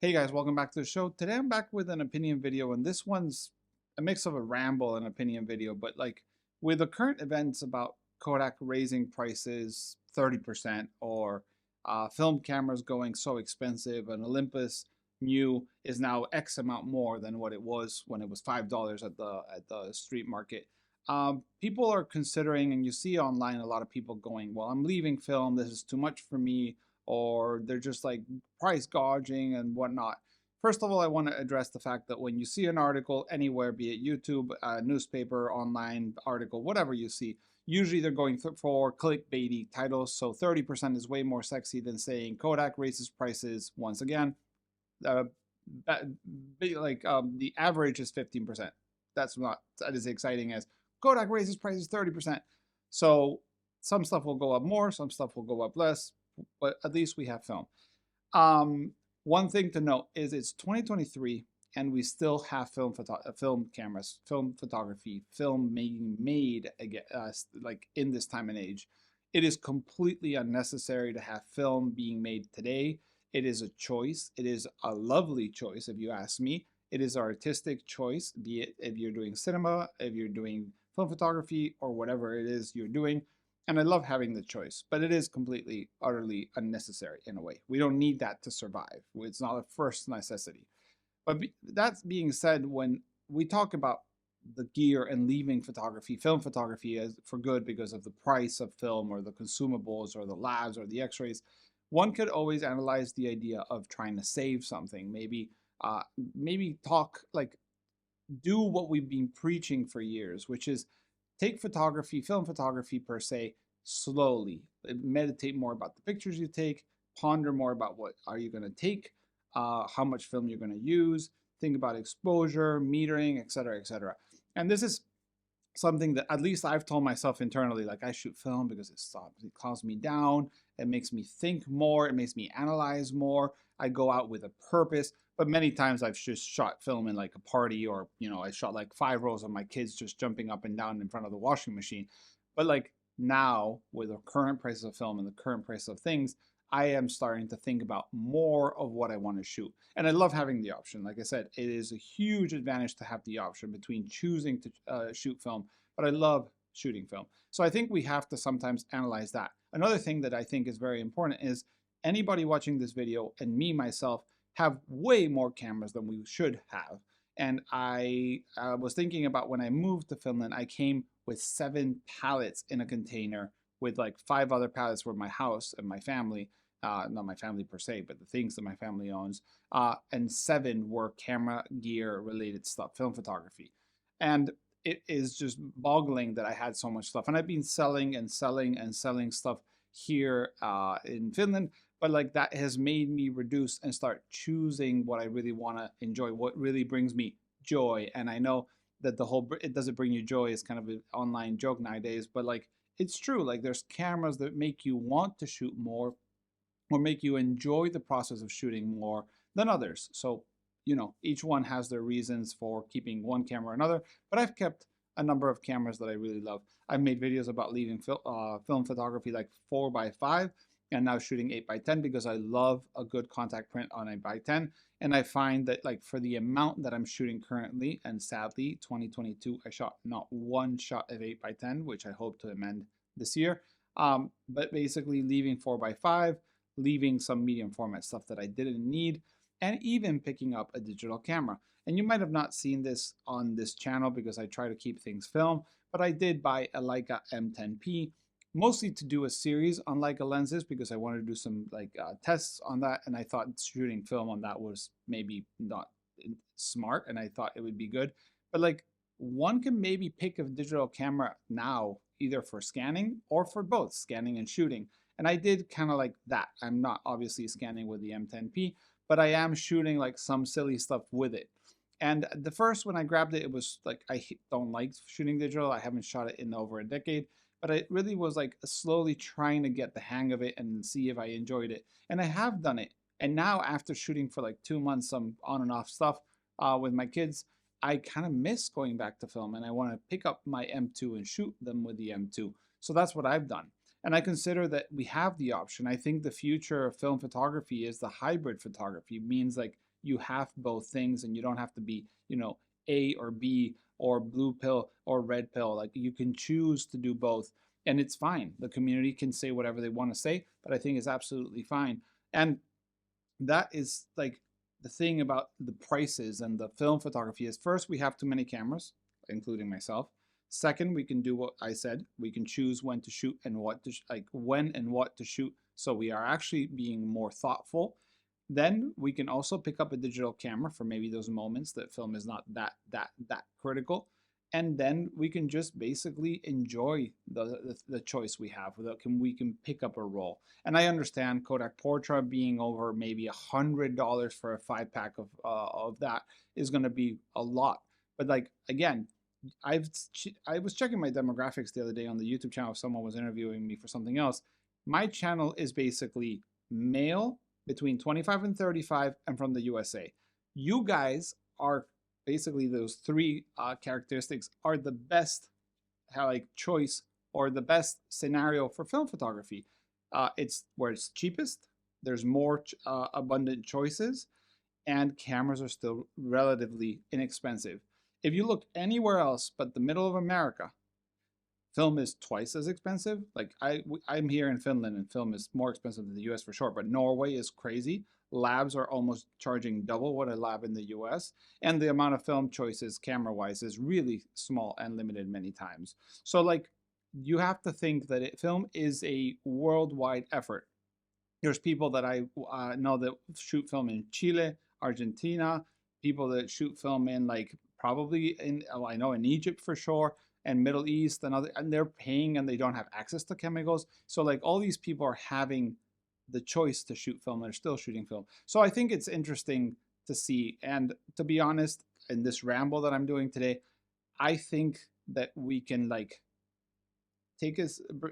Hey guys, welcome back to the show. Today I'm back with an opinion video, and this one's a mix of a ramble and opinion video. But like with the current events about Kodak raising prices 30%, or film cameras going so expensive, an Olympus Mu is now X amount more than what it was when it was $5 at the street market. People are considering, and you see online a lot of people going, "Well, I'm leaving film. This is too much for me," or they're just like price gouging and whatnot. First of all, I want to address the fact that when you see an article anywhere, be it YouTube, newspaper, online article, whatever you see, usually they're going for clickbaity titles. So 30% is way more sexy than saying Kodak raises prices once again. Uh, the average is 15%. That's not that as exciting as Kodak raises prices 30%. So some stuff will go up more, some stuff will go up less, but at least we have film. One thing to note is it's 2023 and we still have film cameras, film photography, film being made again, like in this time and age. It is completely unnecessary to have film being made today. It is a choice. It is a lovely choice, if you ask me. It is an artistic choice, be it if you're doing cinema, if you're doing film photography, or whatever it is you're doing. And I love having the choice, but it is completely, utterly unnecessary in a way. We don't need that to survive. It's not a first necessity. But that being said, when we talk about the gear and leaving photography, film photography as for good because of the price of film or the consumables or the labs or the x-rays, one could always analyze the idea of trying to save something. Maybe talk like do what we've been preaching for years, which is take photography, film photography per se, slowly. Meditate more about the pictures you take, ponder more about what are you going to take, how much film you're going to use, think about exposure, metering, etc., etc. And this is something that at least I've told myself internally, like I shoot film because it calms me down, it makes me think more, it makes me analyze more. I go out with a purpose. But many times I've just shot film in like a party, or I shot like 5 rows of my kids just jumping up and down in front of the washing machine. But like now, with the current prices of film and the current price of things, I am starting to think about more of what I want to shoot. And I love having the option. Like I said, it is a huge advantage to have the option between choosing to shoot film, but I love shooting film. So I think we have to sometimes analyze that. Another thing that I think is very important is anybody watching this video, and me myself, have way more cameras than we should have. And I was thinking about when I moved to Finland, I came with 7 pallets in a container with like 5 other pallets for my house and my family. Not my family per se, but the things that my family owns. And 7 were camera gear related stuff, film photography. And it is just boggling that I had so much stuff. And I've been selling and selling and selling stuff here in Finland, but like that has made me reduce and start choosing what I really want to enjoy, what really brings me joy. And I know that the whole "it doesn't bring you joy" is kind of an online joke nowadays, but like it's true. Like there's cameras that make you want to shoot more or make you enjoy the process of shooting more than others. So, each one has their reasons for keeping one camera or another, but I've kept a number of cameras that I really love. I've made videos about leaving film photography like 4x5 and now shooting 8x10 because I love a good contact print on 8x10. And I find that like for the amount that I'm shooting currently, and sadly 2022 I shot not one shot of 8x10, which I hope to amend this year. But basically leaving 4x5, leaving some medium format stuff that I didn't need, and even picking up a digital camera. And you might have not seen this on this channel because I try to keep things film, but I did buy a Leica M10P, mostly to do a series on Leica lenses because I wanted to do some tests on that, and I thought shooting film on that was maybe not smart, and I thought it would be good. But like one can maybe pick a digital camera now, either for scanning or for both scanning and shooting. And I did kind of like that. I'm not obviously scanning with the M10P, but I am shooting like some silly stuff with it. And the first when I grabbed it, it was like I don't like shooting digital. I haven't shot it in over a decade, but it really was like slowly trying to get the hang of it and see if I enjoyed it. And I have done it. And now after shooting for like 2 months, some on and off stuff with my kids, I kind of miss going back to film, and I want to pick up my M2 and shoot them with the M2. So that's what I've done. And I consider that we have the option. I think the future of film photography is the hybrid photography. It means like you have both things and you don't have to be, you know, A or B or blue pill or red pill. Like you can choose to do both and it's fine. The community can say whatever they want to say, but I think it's absolutely fine. And that is like the thing about the prices and the film photography is first, we have too many cameras, including myself. Second, we can do what I said. We can choose when to shoot and what to like when and what to shoot. So we are actually being more thoughtful. Then we can also pick up a digital camera for maybe those moments that film is not that critical. And then we can just basically enjoy the choice we have. We can pick up a roll. And I understand Kodak Portra being over maybe $100 for a 5-pack of that is going to be a lot. But like again, I was checking my demographics the other day on the YouTube channel. Someone was interviewing me for something else. My channel is basically male between 25 and 35 and from the USA. You guys are basically those three characteristics are the best like choice or the best scenario for film photography. It's where it's cheapest. There's more abundant choices, and cameras are still relatively inexpensive. If you look anywhere else but the middle of America, film is twice as expensive. Like I'm here in Finland and film is more expensive than the US for sure, but Norway is crazy. Labs are almost charging double what a lab in the US. And the amount of film choices camera wise is really small and limited many times. So like you have to think that film is a worldwide effort. There's people that I know that shoot film in Chile, Argentina, people that shoot film in like probably in, I know in Egypt for sure, and Middle East and other, and they're paying and they don't have access to chemicals. So like all these people are having the choice to shoot film and they're still shooting film. So I think it's interesting to see. And to be honest, in this ramble that I'm doing today, I think that we can like take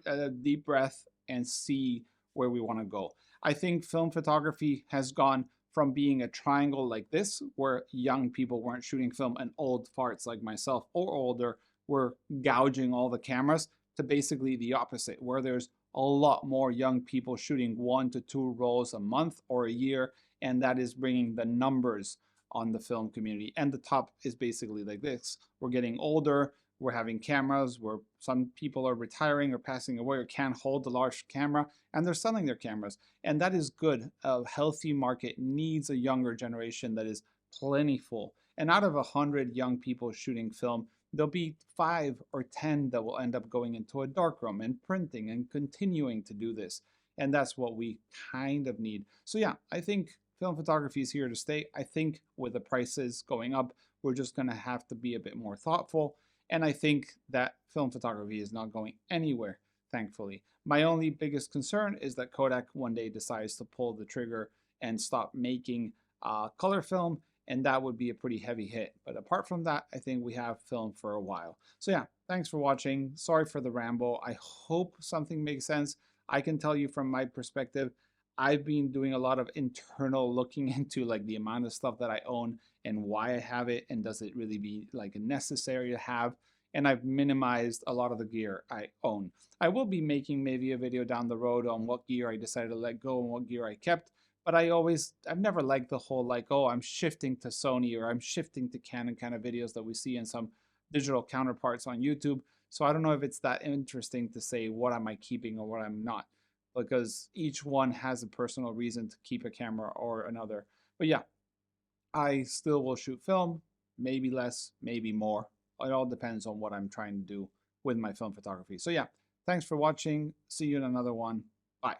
a deep breath and see where we want to go. I think film photography has gone from being a triangle like this, where young people weren't shooting film and old farts like myself or older were gouging all the cameras, to basically the opposite, where there's a lot more young people shooting 1 to 2 rolls a month or a year, and that is bringing the numbers on the film community. And the top is basically like this. We're getting older, we're having cameras where some people are retiring or passing away or can't hold the large camera, and they're selling their cameras. And that is good. A healthy market needs a younger generation that is plentiful. And out of 100 young people shooting film, there'll be 5 or 10 that will end up going into a darkroom and printing and continuing to do this. And that's what we kind of need. So yeah, I think film photography is here to stay. I think with the prices going up, we're just going to have to be a bit more thoughtful. And I think that film photography is not going anywhere, thankfully. My only biggest concern is that Kodak one day decides to pull the trigger and stop making color film, and that would be a pretty heavy hit. But apart from that, I think we have film for a while. So yeah, thanks for watching. Sorry for the ramble. I hope something makes sense. I can tell you from my perspective, I've been doing a lot of internal looking into like the amount of stuff that I own and why I have it, and does it really be like necessary to have. And I've minimized a lot of the gear I own. I will be making maybe a video down the road on what gear I decided to let go and what gear I kept. But I've never liked the whole like, oh, I'm shifting to Sony or I'm shifting to Canon kind of videos that we see in some digital counterparts on YouTube. So I don't know if it's that interesting to say what am I keeping or what I'm not, because each one has a personal reason to keep a camera or another. But yeah, I still will shoot film, maybe less, maybe more. It all depends on what I'm trying to do with my film photography. So yeah, thanks for watching. See you in another one. Bye.